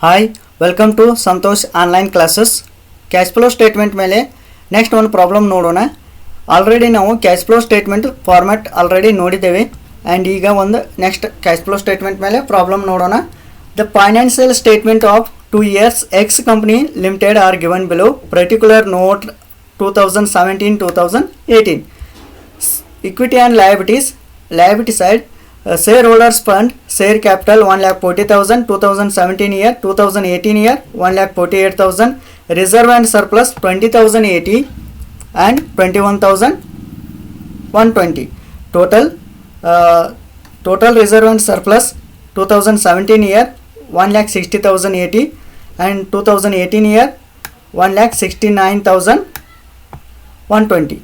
Hi welcome to Santosh online classes. Cash flow statement ಮೇಲೆ next ಒಂದು problem ನೋಡೋಣ. Already ನಾವು cash flow statement format already ನೋಡಿದ್ದೇವೆ and ಈಗ ಒಂದು ನೆಕ್ಸ್ಟ್ ಕ್ಯಾಶ್ ಫ್ಲೋ ಸ್ಟೇಟ್ಮೆಂಟ್ ಮೇಲೆ ಪ್ರಾಬ್ಲಮ್ ನೋಡೋಣ. The financial statement of 2 years X company limited are given below. Particular note 2017-2018. Equity and liabilities. Liability side, shareholders fund, share capital 1,40,000, 2017 year, 2018 year 1,48,000, reserve and surplus 20,080 and 21,120. Total reserve and surplus 2017 year 1,60,080 and 2018 year 1,69,120.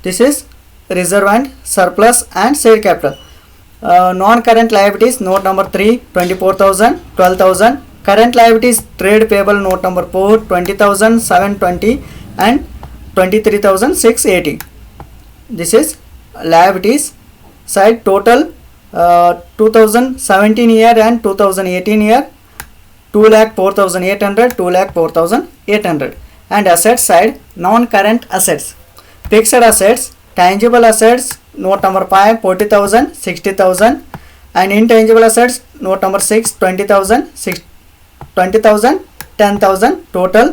This is reserve and surplus and share capital. Non-current liabilities, note number 3, 24,000, 12,000. Current liabilities, trade payable, note number 4, 20,720 and 23,680. This is liabilities side. Total 2017 year and 2018 year 2,04,800, 2,04,800. And asset side, non-current assets. Fixed assets, tangible assets, note number 5, 40,000, 60,000. And intangible assets, note number 6, 20,000, 20,000, 10,000. Total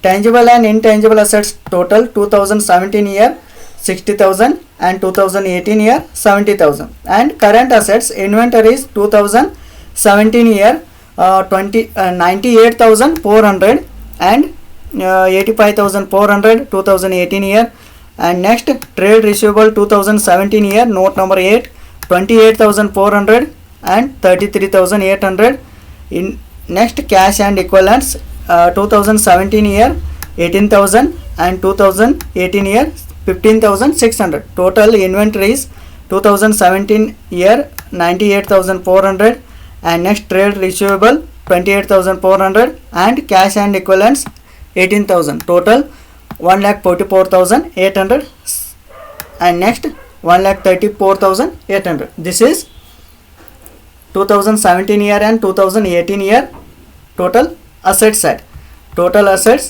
tangible and intangible assets total 2017 year 60,000 and 2018 year 70,000. And current assets, inventories 2017 year 98,400 and 85,400 2018 year. And next, trade receivable 2017 year, note number 8, 28,400 and 33,800. In next, cash and equivalents 2017 year 18,000 and 2018 year 15,600. Total inventories 2017 year 98,400 and next, trade receivable 28,400 and cash and equivalents 18,000. Total 1,44,800 and next 1,34,800. This is 2017 year and 2018 year total asset side. Total assets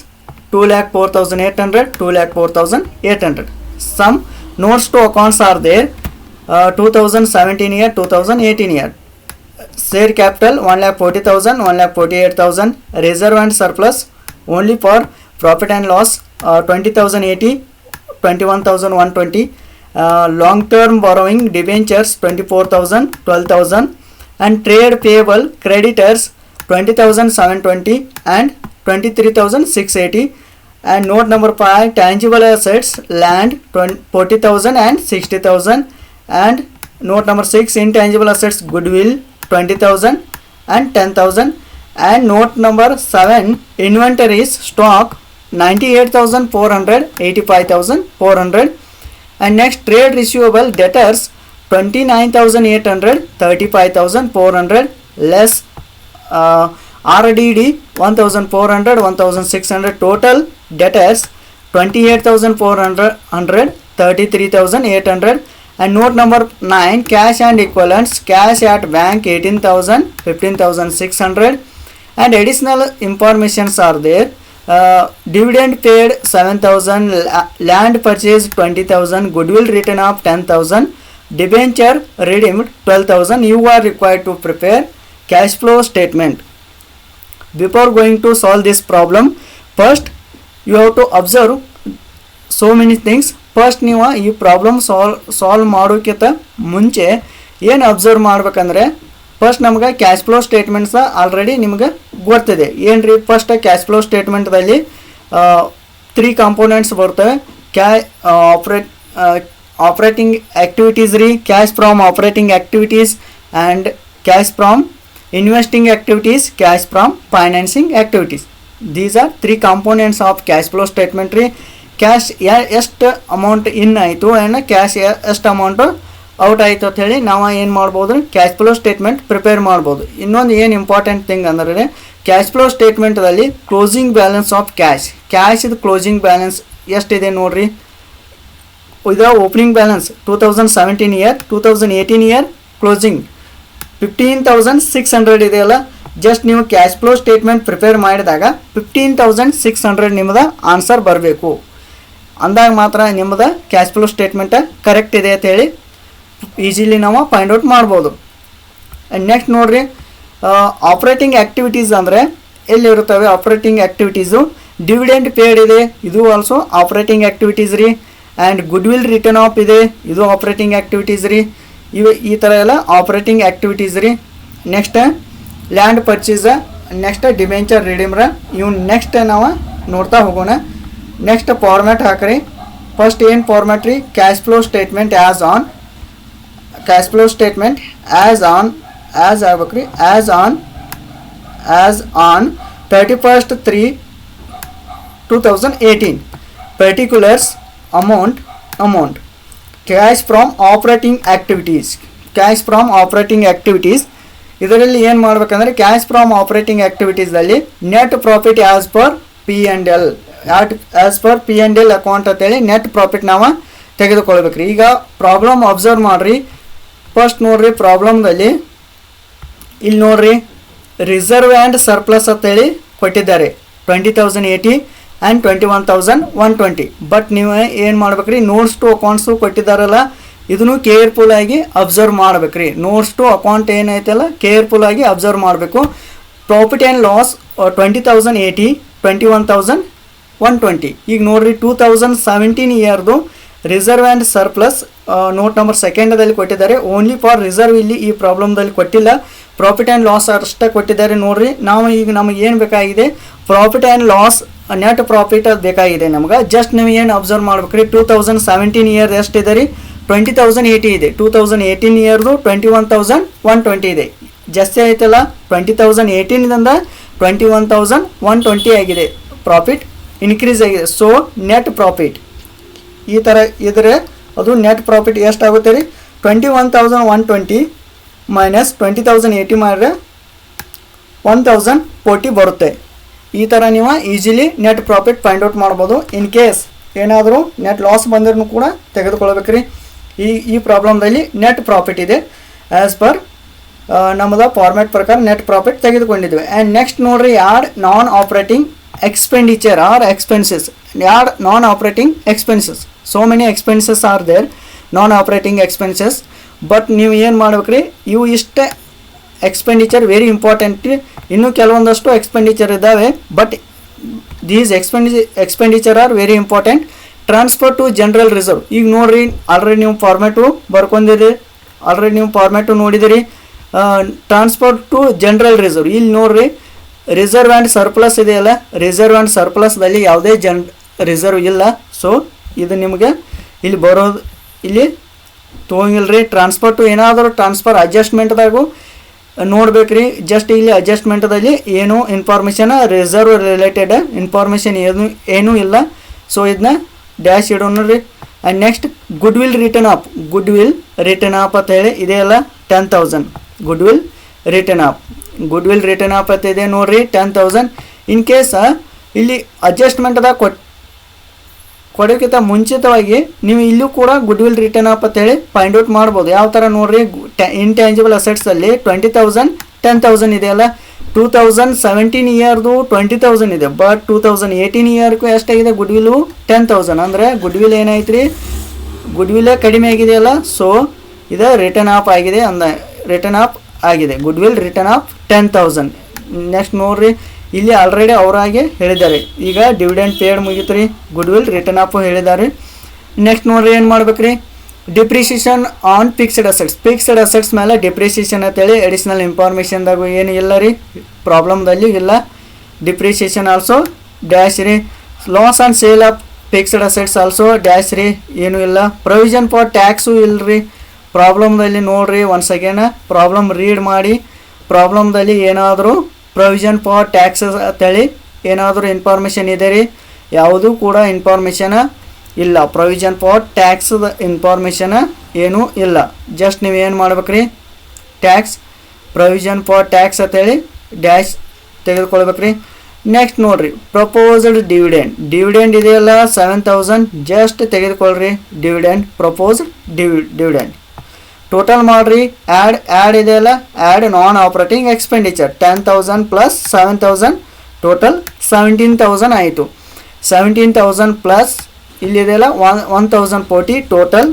2,04,800, 2,04,800. Some notes to accounts are there. 2017 year, 2018 year. Share capital 1,40,000, 1,48,000. Reserve and surplus only for profit and loss 20,080, 21,120. Long term borrowing debentures 24,000, 12,000. And trade payable creditors 20,720 and 23,680. And note number 5, tangible assets, land 40,000 and 60,000. And note number 6, intangible assets, goodwill 20,000 and 10,000. And note number 7, inventories, stock 98,400, 85,400. And next, trade receivable debtors 29,800, 35,400 less RDD 1,400, 1,600. Total debtors 28,400, 33,800. And note number 9, cash and equivalents, cash at bank 18,000, 15,600. And additional informations are there. Dividend paid 7,000, land purchase 20,000, goodwill written off 10,000, debenture redeemed 12,000. You are required to prepare cash flow statement. Before going to solve this problem, first you have to observe so many things. First ನೀವು ಈ problem solve ಮಾಡೋಕ್ಕಿಂತ ಮುಂಚೆ ಏನು observe ಮಾಡ್ಬೇಕಂದ್ರೆ, first ನಮ್ಗೆ cash flow ಸ್ಟೇಟ್ಮೆಂಟ್ಸ already ನಿಮ್ಗೆ ಗೊತ್ತಿದೆ. ಏನು ರೀ, ಫಸ್ಟ್ ಕ್ಯಾಶ್ ಫ್ಲೋ ಸ್ಟೇಟ್ಮೆಂಟ್ದಲ್ಲಿ 3 ಕಾಂಪೋನೆಂಟ್ಸ್ ಬರ್ತವೆ. ಆಪ್ರೇಟಿಂಗ್ ಆ್ಯಕ್ಟಿವಿಟೀಸ್ ರೀ, cash from operating activities and cash from investing activities, cash from financing activities. These are 3 components of cash flow statement ರೀ. Cash ಎಷ್ಟು amount ಇನ್ ಆಯಿತು and cash ಎಷ್ಟು ಅಮೌಂಟು ಔಟ್ ಆಯಿತು ಅಂತ ಹೇಳಿ ನಾವು ಏನು ಮಾಡ್ಬೋದು, ಕ್ಯಾಶ್ ಫ್ಲೋ ಸ್ಟೇಟ್ಮೆಂಟ್ ಪ್ರಿಪೇರ್ ಮಾಡ್ಬೋದು. ಇನ್ನೊಂದು ಏನು ಇಂಪಾರ್ಟೆಂಟ್ ಥಿಂಗ್ ಅಂದರೆ, ಕ್ಯಾಶ್ ಫ್ಲೋ ಸ್ಟೇಟ್ಮೆಂಟ್ದಲ್ಲಿ ಕ್ಲೋಸಿಂಗ್ ಬ್ಯಾಲೆನ್ಸ್ ಆಫ್ ಕ್ಯಾಶ್ ಇದು ಕ್ಲೋಸಿಂಗ್ ಬ್ಯಾಲೆನ್ಸ್ ಎಷ್ಟಿದೆ ನೋಡಿರಿ. ಇದು opening balance 2017 year, 2018 year closing 15,600 ಇದೆಯಲ್ಲ, ಜಸ್ಟ್ ನೀವು ಕ್ಯಾಶ್ ಫ್ಲೋ ಸ್ಟೇಟ್ಮೆಂಟ್ ಪ್ರಿಪೇರ್ ಮಾಡಿದಾಗ 15,600 ನಿಮ್ಮದು ಆನ್ಸರ್ ಬರಬೇಕು. ಅಂದಾಗ ಮಾತ್ರ ನಿಮ್ಮದು ಕ್ಯಾಶ್ ಫ್ಲೋ ಸ್ಟೇಟ್ಮೆಂಟ್ ಕರೆಕ್ಟ್ ಇದೆ ಅಂತ ಹೇಳಿ ಈಸಿಲಿ ನಾವು ಫೈಂಡ್ ಔಟ್ ಮಾಡ್ಬೋದು. ನೆಕ್ಸ್ಟ್ ನೋಡಿರಿ, ಆಪ್ರೇಟಿಂಗ್ ಆ್ಯಕ್ಟಿವಿಟೀಸ್ ಅಂದರೆ ಎಲ್ಲಿರುತ್ತವೆ ಆಪ್ರೇಟಿಂಗ್ ಆ್ಯಕ್ಟಿವಿಟೀಸು? ಡಿವಿಡೆಂಡ್ ಪೇಡ್ ಇದೆ, ಇದು ಆಲ್ಸೋ ಆಪ್ರೇಟಿಂಗ್ ಆ್ಯಕ್ಟಿವಿಟೀಸ್ ರೀ. And good will return of ಇದೆ, ಇದು ಆಪ್ರೇಟಿಂಗ್ ಆ್ಯಕ್ಟಿವಿಟೀಸ್ ರೀ. ಇವು ಈ ಥರ ಎಲ್ಲ ಆಪ್ರೇಟಿಂಗ್ ಆ್ಯಕ್ಟಿವಿಟೀಸ್ ರೀ. Next land purchase, next debenture ರಿಡೀಮ್ರ, ಇವು ನೆಕ್ಸ್ಟ್ ನಾವು ನೋಡ್ತಾ ಹೋಗೋಣ. ನೆಕ್ಸ್ಟ್ ಫಾರ್ಮ್ಯಾಟ್ ಹಾಕ್ರಿ. ಫಸ್ಟ್ ಏನು ಫಾರ್ಮ್ಯಾಟ್ ರೀ? Cash flow statement as on, cash flow statement as ಆಗ್ಬೇಕು ರೀ, as on 31/3/2018. Particulars amount cash from operating activities. ಇದರಲ್ಲಿ ಏನು ಮಾಡ್ಬೇಕಂದ್ರೆ ಕ್ಯಾಶ್ ಫ್ರಾಮ್ ಆಪ್ರೇಟಿಂಗ್ ಆ್ಯಕ್ಟಿವಿಟೀಸಲ್ಲಿ net profit as per P&L account ಅಂತೇಳಿ ನೆಟ್ ಪ್ರಾಫಿಟ್ ನಾವು ತೆಗೆದುಕೊಳ್ಬೇಕು ರೀ. ಈಗ ಪ್ರಾಬ್ಲಮ್ ಅಬ್ಸರ್ವ್ ಮಾಡಿರಿ. ಫಸ್ಟ್ ನೋಡಿರಿ, ಪ್ರಾಬ್ಲಮ್ದಲ್ಲಿ ಇಲ್ಲಿ ನೋಡಿರಿ, ರಿಸರ್ವ್ ಆ್ಯಂಡ್ ಸರ್ಪ್ಲಸ್ ಅಂತೇಳಿ ಕೊಟ್ಟಿದ್ದಾರೆ 20,080 ಆ್ಯಂಡ್ 21,120. ಬಟ್ ನೀವು ಏನು ಮಾಡ್ಬೇಕು ರೀ, ನೋಟ್ಸ್ ಟು ಅಕೌಂಟ್ಸು ಕೊಟ್ಟಿದ್ದಾರಲ್ಲ, ಇದನ್ನು ಕೇರ್ಫುಲ್ಲಾಗಿ ಅಬ್ಸರ್ವ್ ಮಾಡ್ಬೇಕು ರೀ. ನೋಟ್ಸ್ ಟು ಅಕೌಂಟ್ ಏನೈತಲ್ಲ ಕೇರ್ಫುಲ್ಲಾಗಿ ಅಬ್ಸರ್ವ್ ಮಾಡಬೇಕು. Profit and loss 20,080, 21,120. ಈಗ ನೋಡಿರಿ, 2017 ಇಯರ್ದು reserve and surplus note number 2ದಲ್ಲಿ ಕೊಟ್ಟಿದ್ದಾರೆ. ಓನ್ಲಿ ಫಾರ್ ರಿಸರ್ವ್ ಇಲ್ಲಿ ಈ ಪ್ರಾಬ್ಲಮ್ದಲ್ಲಿ ಕೊಟ್ಟಿಲ್ಲ, ಪ್ರಾಫಿಟ್ ಆ್ಯಂಡ್ ಲಾಸ್ ಅಷ್ಟೇ ಕೊಟ್ಟಿದ್ದಾರೆ. ನೋಡಿರಿ, ನಾವು ಈಗ ನಮಗೆ ಏನು ಬೇಕಾಗಿದೆ, profit and loss net profit ಅದು ಬೇಕಾಗಿದೆ ನಮ್ಗೆ. ಜಸ್ಟ್ ನೀವು ಏನು ಅಬ್ಸರ್ವ್ ಮಾಡ್ಬೇಕು ರೀ, 2017 ಇಯರ್ ಎಷ್ಟಿದೆ ರೀ, 20,080 ಇದೆ. 2018 ಇಯರ್ದು 21,120 ಇದೆ. ಜಾಸ್ತಿ ಆಯ್ತಲ್ಲ, 2018ದಿಂದ 21,120 ಆಗಿದೆ. ಪ್ರಾಫಿಟ್ ಇನ್ಕ್ರೀಸ್ ಆಗಿದೆ. ಸೊ ನೆಟ್ ಪ್ರಾಫಿಟ್ ಈ ಥರ ಇದ್ರೆ ಅದು ನೆಟ್ ಪ್ರಾಫಿಟ್ ಎಷ್ಟಾಗುತ್ತೆ ರೀ, 21,120 ಮೈನಸ್ 20,080 ಮಾಡಿದ್ರೆ 1,040 ಬರುತ್ತೆ. ಈ ಥರ ನೀವು easily net profit find out ಮಾಡ್ಬೋದು. ಇನ್ ಕೇಸ್ ಏನಾದರೂ ನೆಟ್ ಲಾಸ್ ಬಂದ್ರೂ ಕೂಡ ತೆಗೆದುಕೊಳ್ಬೇಕು ರೀ. ಈ ಪ್ರಾಬ್ಲಮ್ದಲ್ಲಿ ನೆಟ್ ಪ್ರಾಫಿಟ್ ಇದೆ. ಆ್ಯಸ್ ಪರ್ ನಮ್ಮದು ಫಾರ್ಮ್ಯಾಟ್ ಪ್ರಕಾರ ನೆಟ್ ಪ್ರಾಫಿಟ್ ತೆಗೆದುಕೊಂಡಿದ್ವಿ. ಆ್ಯಂಡ್ ನೆಕ್ಸ್ಟ್ ನೋಡಿರಿ, ಯಾಡ್ ನಾನ್ operating expenditure or expenses. Add non-operating expenses. So many expenses are there, non-operating expenses. But ನೀವು ಏನು ಮಾಡ್ಬೇಕ್ರಿ, ಇವು ಇಷ್ಟೇ ಎಕ್ಸ್ಪೆಂಡಿಚರ್ ವೆರಿ ಇಂಪಾರ್ಟೆಂಟ್. ಇನ್ನೂ ಕೆಲವೊಂದಷ್ಟು ಎಕ್ಸ್ಪೆಂಡಿಚರ್ ಇದ್ದಾವೆ, but these expenditure are very important. Transfer to general reserve. ಈಗ ನೋಡಿರಿ, ಆಲ್ರೆಡಿ ನೀವು ಫಾರ್ಮ್ಯಾಟು ಬರ್ಕೊಂಡಿರಿ, ಆಲ್ರೆಡಿ ನೀವು ಫಾರ್ಮ್ಯಾಟು ನೋಡಿದಿರಿ. ಟ್ರಾನ್ಸ್ಫರ್ ಟು ಜನರಲ್ ರಿಸರ್ವ್, ಇಲ್ಲಿ ನೋಡಿರಿ, ರಿಸರ್ವ್ ಆ್ಯಂಡ್ ಸರ್ಪ್ಲಸ್ ಇದೆಯಲ್ಲ, ರಿಸರ್ವ್ ಆ್ಯಂಡ್ ಸರ್ಪ್ಲಸ್ದಲ್ಲಿ ಯಾವುದೇ ರಿಸರ್ವ್ ಇಲ್ಲ. ಸೊ ಇದು ನಿಮಗೆ ಇಲ್ಲಿ ಬರೋದು ಇಲ್ಲಿ ತೊಗೊಂಗಿಲ್ಲ ರೀ. ಟ್ರಾನ್ಸ್ಫರ್ ಟು ಏನಾದರೂ ಟ್ರಾನ್ಸ್ಫರ್ ಅಡ್ಜಸ್ಟ್ಮೆಂಟ್ದಾಗೂ ನೋಡ್ಬೇಕ್ರಿ. ಜಸ್ಟ್ ಇಲ್ಲಿ ಅಡ್ಜಸ್ಟ್ಮೆಂಟ್ದಲ್ಲಿ ಏನೂ ಇನ್ಫಾರ್ಮೇಷನ್ ರಿಸರ್ವ್ ರಿಲೇಟೆಡ್ ಇನ್ಫಾರ್ಮೇಷನ್ ಏನೂ ಇಲ್ಲ. ಸೊ ಇದನ್ನ ಡ್ಯಾಶ್ ಇಡೋಣ ರೀ. And next goodwill written off ಅಂತ ಹೇಳಿ ಇದೆಯಲ್ಲ 10,000 ಗುಡ್ ವಿಲ್ ರಿಟರ್ನ್ ಆಪ್ ಅಂತ ಇದೆ ನೋಡಿರಿ 10,000. ಇನ್ ಕೇಸ್ ಇಲ್ಲಿ ಅಡ್ಜಸ್ಟ್ಮೆಂಟ್ದಾಗ ಕೊಡೋಕ್ಕಿಂತ ಮುಂಚಿತವಾಗಿ ನೀವು ಇಲ್ಲೂ ಕೂಡ ಗುಡ್ ವಿಲ್ ರಿಟರ್ನ್ ಆಪ್ ಅಂತೇಳಿ ಫೈಂಡ್ ಔಟ್ ಮಾಡ್ಬೋದು. ಯಾವ ಥರ ನೋಡಿರಿ, ಇಂಟ್ಯಾಂಜಿಬಲ್ ಅಸೆಟ್ಸಲ್ಲಿ 20,000 10,000 ಇದೆಯಲ್ಲ, 2017 ಇಯರ್ದು 20,000 ಇದೆ. ಬಟ್ 2018 ಇಯರ್ಗೂ ಎಷ್ಟಾಗಿದೆ ಗುಡ್ ವಿಲ್ಲು 10,000. ಅಂದರೆ ಗುಡ್ ವಿಲ್ ಏನಾಯ್ತು ರೀ, ಗುಡ್ ವಿಲ್ಲೇ ಕಡಿಮೆ ಆಗಿದೆಯಲ್ಲ. ಸೊ ಇದು ರಿಟರ್ನ್ ಆಪ್ ಆಗಿದೆ, goodwill written off 10,000. Next ನೋಡಿರಿ, ಇಲ್ಲಿ ಆಲ್ರೆಡಿ ಅವರಾಗೆ ಹೇಳಿದ್ದಾರೆ. ಈಗ ಡಿವಿಡೆಂಡ್ ಪೇಡ್ ಮುಗಿತು ರೀ, ಗುಡ್ ವಿಲ್ ರಿಟರ್ನ್ ಆಪು ಹೇಳಿದ್ದಾರೆ. ನೆಕ್ಸ್ಟ್ ನೋಡಿರಿ ಏನು ಮಾಡ್ಬೇಕ್ರಿ, ಡಿಪ್ರಿಸಿಯೇಷನ್ ಆನ್ ಫಿಕ್ಸ್ಡ್ ಅಸೆಟ್ಸ್ ಮೇಲೆ ಡಿಪ್ರಿಸಿಯೇಷನ್ ಅಂತೇಳಿ ಅಡಿಷ್ನಲ್ ಇನ್ಫಾರ್ಮೇಷನ್ದಾಗೂ ಏನು ಇಲ್ಲ ರೀ, ಪ್ರಾಬ್ಲಮ್ದಲ್ಲಿ ಇಲ್ಲ. ಡಿಪ್ರಿಸಿಯೇಷನ್ ಆಲ್ಸೋ ಡ್ಯಾಶ್ ರೀ. Loss on sale of fixed assets also dash ರೀ, ಏನೂ ಇಲ್ಲ. ಪ್ರೊವಿಷನ್ ಫಾರ್ ಟ್ಯಾಕ್ಸು ಇಲ್ಲ ರೀ. ಪ್ರಾಬ್ಲಮ್ದಲ್ಲಿ ನೋಡಿರಿ, ಒನ್ಸ್ ಅಗೇನ್ ಪ್ರಾಬ್ಲಮ್ ರೀಡ್ ಮಾಡಿ. ಪ್ರಾಬ್ಲಮ್ದಲ್ಲಿ ಏನಾದರೂ ಪ್ರೊವಿಷನ್ ಫಾರ್ ಟ್ಯಾಕ್ಸಸ್ ಅಂತೇಳಿ ಏನಾದರೂ ಇನ್ಫಾರ್ಮೇಷನ್ ಇದೆ ರೀ, ಯಾವುದೂ ಕೂಡ ಇನ್ಫಾರ್ಮೇಷನ್ ಇಲ್ಲ. ಪ್ರೊವಿಷನ್ ಫಾರ್ ಟ್ಯಾಕ್ಸದ ಇನ್ಫಾರ್ಮೇಷನ್ ಏನೂ ಇಲ್ಲ. ಜಸ್ಟ್ ನೀವು ಏನು ಮಾಡ್ಬೇಕ್ರಿ, ಟ್ಯಾಕ್ಸ್ ಪ್ರೊವಿಷನ್ ಫಾರ್ ಟ್ಯಾಕ್ಸ್ ಅಂತೇಳಿ ಡ್ಯಾಶ್ ತೆಗೆದುಕೊಳ್ಬೇಕ್ರಿ. ನೆಕ್ಸ್ಟ್ ನೋಡಿರಿ, ಪ್ರಪೋಸ್ಡ್ ಡಿವಿಡೆಂಡ್ ಇದೆಯಲ್ಲ 7,000, ಜಸ್ಟ್ ತೆಗೆದುಕೊಳ್ಳ್ರಿ ಡಿವಿಡೆಂಡ್, ಪ್ರಪೋಸ್ಡ್ ಡಿವಿಡೆಂಡ್ ಟೋಟಲ್ ಮಾಡಿರಿ, ಆ್ಯಡ್ ಇದೆಯಲ್ಲ, add non operating expenditure 10,000 plus 7,000 total 17,000 ಆಯಿತು. 17,000 ಪ್ಲಸ್ ಇಲ್ಲಿದೆಯಲ್ಲ 1,040 ಟೋಟಲ್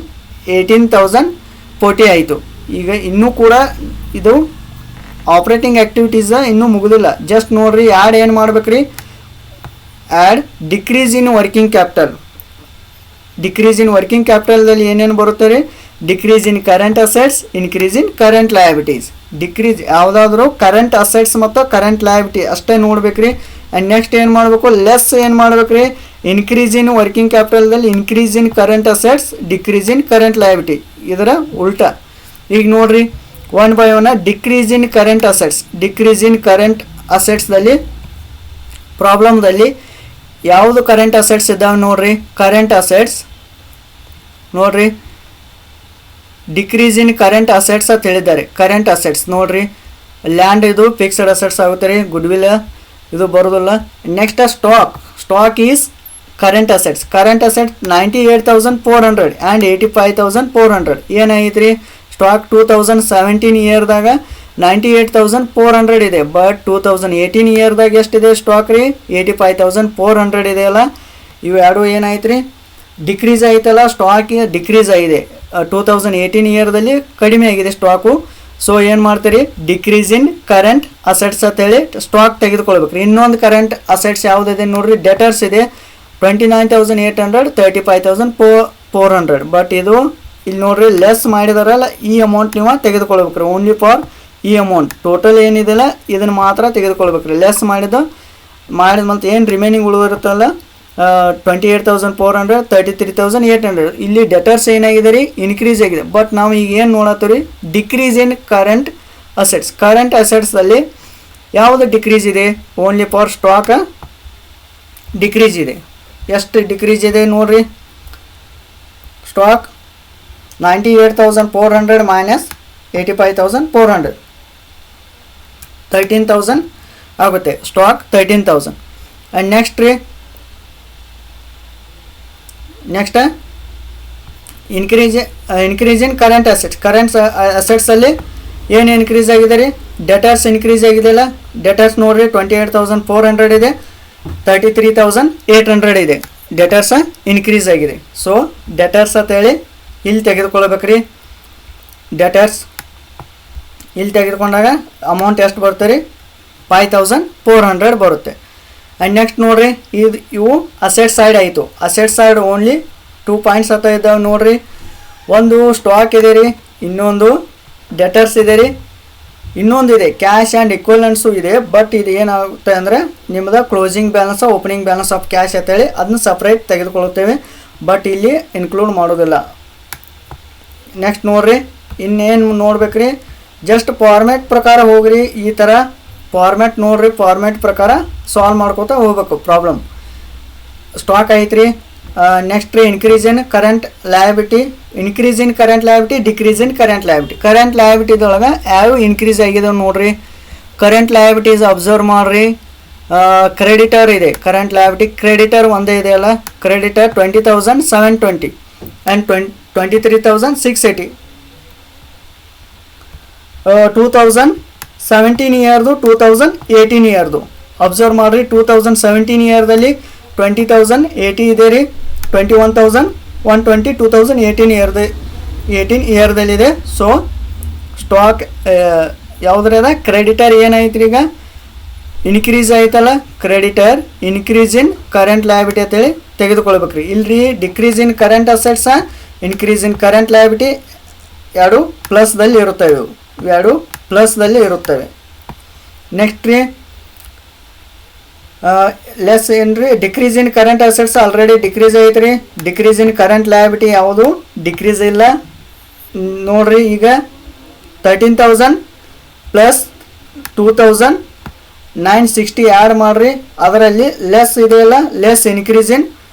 18,040 ಆಯಿತು. ಈಗ ಇನ್ನೂ ಕೂಡ ಇದು ಆಪ್ರೇಟಿಂಗ್ ಆ್ಯಕ್ಟಿವಿಟೀಸ್ ಇನ್ನೂ ಮುಗಿದಿಲ್ಲ. ಜಸ್ಟ್ ನೋಡಿರಿ ಆ್ಯಡ್ ಏನು ಮಾಡ್ಬೇಕ್ರಿ, add decrease in working capital. Decrease in working ಕ್ಯಾಪಿಟಲ್ದಲ್ಲಿ ಏನೇನು ಬರುತ್ತೆ ರೀ, decrease in current assets, increase in current liabilities. Decrease ಯಾವುದಾದ್ರೂ ಕರೆಂಟ್ ಅಸೆಟ್ಸ್ ಮತ್ತು ಕರೆಂಟ್ ಲಯಬಿಟಿ ಅಷ್ಟೇ ನೋಡ್ಬೇಕ್ರಿ. ಆ್ಯಂಡ್ ನೆಕ್ಸ್ಟ್ ಏನು ಮಾಡಬೇಕು, ಲೆಸ್ ಏನು ಮಾಡ್ಬೇಕ್ರಿ, ಇನ್ಕ್ರೀಸ್ ಇನ್ ವರ್ಕಿಂಗ್ ಕ್ಯಾಪಿಟಲ್ದಲ್ಲಿ increase in current assets, decrease in current liability, ಇದರ ಉಲ್ಟಾ. ಈಗ ನೋಡಿರಿ 1 by 1 decrease in current assets. Decrease in current ಅಸೆಟ್ಸ್ದಲ್ಲಿ ಪ್ರಾಬ್ಲಮ್ದಲ್ಲಿ ಯಾವುದು ಕರೆಂಟ್ ಅಸೆಟ್ಸ್ ಇದ್ದಾವೆ ನೋಡ್ರಿ, ಕರೆಂಟ್ ಅಸೆಟ್ಸ್ ನೋಡ್ರಿ, ಡಿಕ್ರೀಸ್ ಇನ್ ಕರೆಂಟ್ ಅಸೆಟ್ಸ್ ಅಂತ ಹೇಳಿದ್ದಾರೆ. ಕರೆಂಟ್ ಅಸೆಟ್ಸ್ ನೋಡ್ರಿ, ಲ್ಯಾಂಡ್ ಇದು ಫಿಕ್ಸ್ಡ್ ಅಸೆಟ್ಸ್ ಆಗುತ್ತೆ ರೀ, ಗುಡ್ವಿಲ್ ಇದು ಬರೋದಿಲ್ಲ. Next stock is current assets. Current assets 98,400 and 85,400 ಏನಾಗಿತ್ತು ರೀ, ಸ್ಟಾಕ್ 2017 ಇಯರ್ದಾಗ 98,400 ಇದೆ. ಬಟ್ 2018 ಇಯರ್ದಾಗ ಎಷ್ಟಿದೆ ಸ್ಟಾಕ್ ರೀ, 85,400 ಇದೆಯಲ್ಲ. ಇವು ಎರಡು ಏನಾಯ್ತು ರೀ, ಡಿಕ್ರೀಸ್ ಆಯ್ತಲ್ಲ, ಸ್ಟಾಕ್ ಡಿಕ್ರೀಸ್ ಆಗಿದೆ. 2018 ಇಯರ್ದಲ್ಲಿ ಕಡಿಮೆ ಆಗಿದೆ ಸ್ಟಾಕು. ಸೊ ಏನು ಮಾಡ್ತೀರಿ, ಡಿಕ್ರೀಸ್ ಇನ್ ಕರೆಂಟ್ ಅಸೆಟ್ಸ್ ಅಂತೇಳಿ ಸ್ಟಾಕ್ ತೆಗೆದುಕೊಳ್ಬೇಕು. ಇನ್ನೊಂದು ಕರೆಂಟ್ ಅಸೆಟ್ಸ್ ಯಾವುದಿದೆ ನೋಡ್ರಿ, ಡೆಟರ್ಸ್ ಇದೆ 29,800 35,400. ಬಟ್ ಇದು ಇಲ್ಲಿ ನೋಡ್ರಿ ಲೆಸ್ ಮಾಡಿದಾರಲ್ಲ, ಈ ಅಮೌಂಟ್ ನೀವು ತೆಗೆದುಕೊಳ್ಬೇಕ್ರಿ. ಓನ್ಲಿ ಫಾರ್ ಈ ಅಮೌಂಟ್ ಟೋಟಲ್ ಏನಿದೆಲ್ಲ ಇದನ್ನು ಮಾತ್ರ ತೆಗೆದುಕೊಳ್ಬೇಕ್ರಿ. ಲೆಸ್ ಮಾಡಿದ ಮತ್ತು ಏನು ರಿಮೈನಿಂಗ್ ಉಳಿದಿರುತ್ತಲ್ಲ 28,400 33,800. ಇಲ್ಲಿ ಡೆಟರ್ಸ್ ಏನಾಗಿದೆ ರೀ, ಇನ್ಕ್ರೀಸ್ ಆಗಿದೆ. ಬಟ್ ನಾವು ಈಗ ಏನು ನೋಡತ್ತೀವಿ ರೀ, decrease in current assets. Current ಅಸೆಟ್ಸಲ್ಲಿ ಯಾವುದು ಡಿಕ್ರೀಸ್ ಇದೆ, ಓನ್ಲಿ ಫಾರ್ ಸ್ಟಾಕ್ ಡಿಕ್ರೀಸ್ ಇದೆ. ಎಷ್ಟು ಡಿಕ್ರೀಸ್ ಇದೆ ನೋಡ್ರಿ, ಸ್ಟಾಕ್ 98,400 ಮೈನಸ್ 85,400 13,000 ಆಗುತ್ತೆ. ಸ್ಟಾಕ್ 13,000. ಆ್ಯಂಡ್ ನೆಕ್ಸ್ಟ್ ರೀ, next increase in current assets. Current ಅಸೆಟ್ಸಲ್ಲಿ ಏನು ಇನ್ಕ್ರೀಸ್ ಆಗಿದೆ ರೀ, ಡೆಟರ್ಸ್ ಇನ್ಕ್ರೀಸ್ ಆಗಿದೆಯಲ್ಲ. ಡೆಟರ್ಸ್ ನೋಡಿರಿ 28,400 ಇದೆ, 33,800 ಇದೆ. ಡೆಟರ್ಸ್ ಇನ್ಕ್ರೀಸ್ ಆಗಿದೆ. ಸೊ ಡೆಟರ್ಸ್ ಅಂತೇಳಿ ಇಲ್ಲಿ ತೆಗೆದುಕೊಳ್ಬೇಕ್ರಿ. ಡೆಟರ್ಸ್ ಇಲ್ಲಿ ತೆಗೆದುಕೊಂಡಾಗ ಅಮೌಂಟ್ ಎಷ್ಟು ಬರುತ್ತೆ ರೀ, 5,400 ಬರುತ್ತೆ. ಆ್ಯಂಡ್ ನೆಕ್ಸ್ಟ್ ನೋಡಿರಿ, ಇವು ಅಸೆಟ್ ಸೈಡ್ ಆಯಿತು. ಅಸೆಟ್ ಸೈಡ್ ಓನ್ಲಿ 2 ಪಾಯಿಂಟ್ಸ್ ಅಂತ ಇದ್ದಾವೆ ನೋಡಿರಿ. ಒಂದು ಸ್ಟಾಕ್ ಇದೆ ರೀ, ಇನ್ನೊಂದು ಡೆಟರ್ಸ್ ಇದೆ ರೀ, ಇನ್ನೊಂದು ಇದೆ ಕ್ಯಾಶ್ ಆ್ಯಂಡ್ ಇಕ್ವಲೆಂಟ್ಸು ಇದೆ. ಬಟ್ ಇದು ಏನಾಗುತ್ತೆ ಅಂದರೆ ನಿಮ್ಮದು closing balance opening balance of cash ಅಂತೇಳಿ ಅದನ್ನ ಸಪ್ರೇಟ್ ತೆಗೆದುಕೊಳ್ಳುತ್ತೇವೆ. ಬಟ್ ಇಲ್ಲಿ ಇನ್ಕ್ಲೂಡ್ ಮಾಡೋದಿಲ್ಲ. ನೆಕ್ಸ್ಟ್ ನೋಡಿರಿ, ಇನ್ನೇನು ನೋಡ್ಬೇಕ್ರಿ, ಜಸ್ಟ್ ಫಾರ್ಮ್ಯಾಟ್ ಪ್ರಕಾರ ಹೋಗ್ರಿ. ಈ ಥರ ಫಾರ್ಮ್ಯಾಟ್ ನೋಡಿರಿ, ಫಾರ್ಮ್ಯಾಟ್ ಪ್ರಕಾರ ಸಾಲ್ವ್ ಮಾಡ್ಕೋತಾ ಹೋಗ್ಬೇಕು ಪ್ರಾಬ್ಲಮ್. ಸ್ಟಾಕ್ ಐತ್ರಿ. ನೆಕ್ಸ್ಟ್ ರೀ, increase in current liability, increase in current liability, decrease in current liability. Current ಲಯಬಿಲಿಟಿದೊಳಗೆ ಯಾವ ಇನ್ಕ್ರೀಸ್ ಆಗಿದಾವೆ ನೋಡಿರಿ. ಕರೆಂಟ್ ಲಯಬಿಲಿಟೀಸ್ ಅಬ್ಸರ್ವ್ ಮಾಡಿರಿ. ಕ್ರೆಡಿಟರ್ ಇದೆ, ಕರೆಂಟ್ ಲಯಬಿಲಿಟಿ ಕ್ರೆಡಿಟರ್ ಒಂದೇ ಇದೆ ಅಲ್ಲ. Creditor 20,720 and 23,680. 2017 ಇಯರ್ದು 2018 ಇಯರ್ದು ಅಬ್ಸರ್ವ್ ಮಾಡಿರಿ. 2017 ಇಯರ್ದಲ್ಲಿ 20,080 ಇದೆ ರೀ, 21,120 2018 ಇಯರ್ದಲ್ಲಿದೆ. ಸೊ ಸ್ಟಾಕ್ ಯಾವುದ್ರ ಅದ, ಕ್ರೆಡಿಟರ್ ಏನಾಯ್ತು ಈಗ ಇನ್ಕ್ರೀಸ್ ಆಯ್ತಲ್ಲ, creditor increase in current liability ಅಂತೇಳಿ ತೆಗೆದುಕೊಳ್ಬೇಕ್ರಿ. ಇಲ್ರಿ decrease in current assets, increase in current liability ಎರಡು ಪ್ಲಸ್ದಲ್ಲಿ ಇರುತ್ತವೆ. ಎರಡು ಪ್ಲಸ್ದಲ್ಲಿ ಇರುತ್ತವೆ. ನೆಕ್ಸ್ಟ್ ರೀ, ಲೆಸ್ ಏನ್ರಿ, decrease in current assets already decrease ಐತ್ರಿ. ಡಿಕ್ರೀಸ್ ಇನ್ ಕರೆಂಟ್ ಲಯಬಿಲಿಟಿ ಯಾವುದು ಡಿಕ್ರೀಸ್ ಇಲ್ಲ ನೋಡ್ರಿ. ಈಗ 13,000 ಪ್ಲಸ್ 2,960 ಆ್ಯಡ್ ಮಾಡಿರಿ. ಅದರಲ್ಲಿ ಲೆಸ್ ಇದೆಯಲ್ಲ, less increase in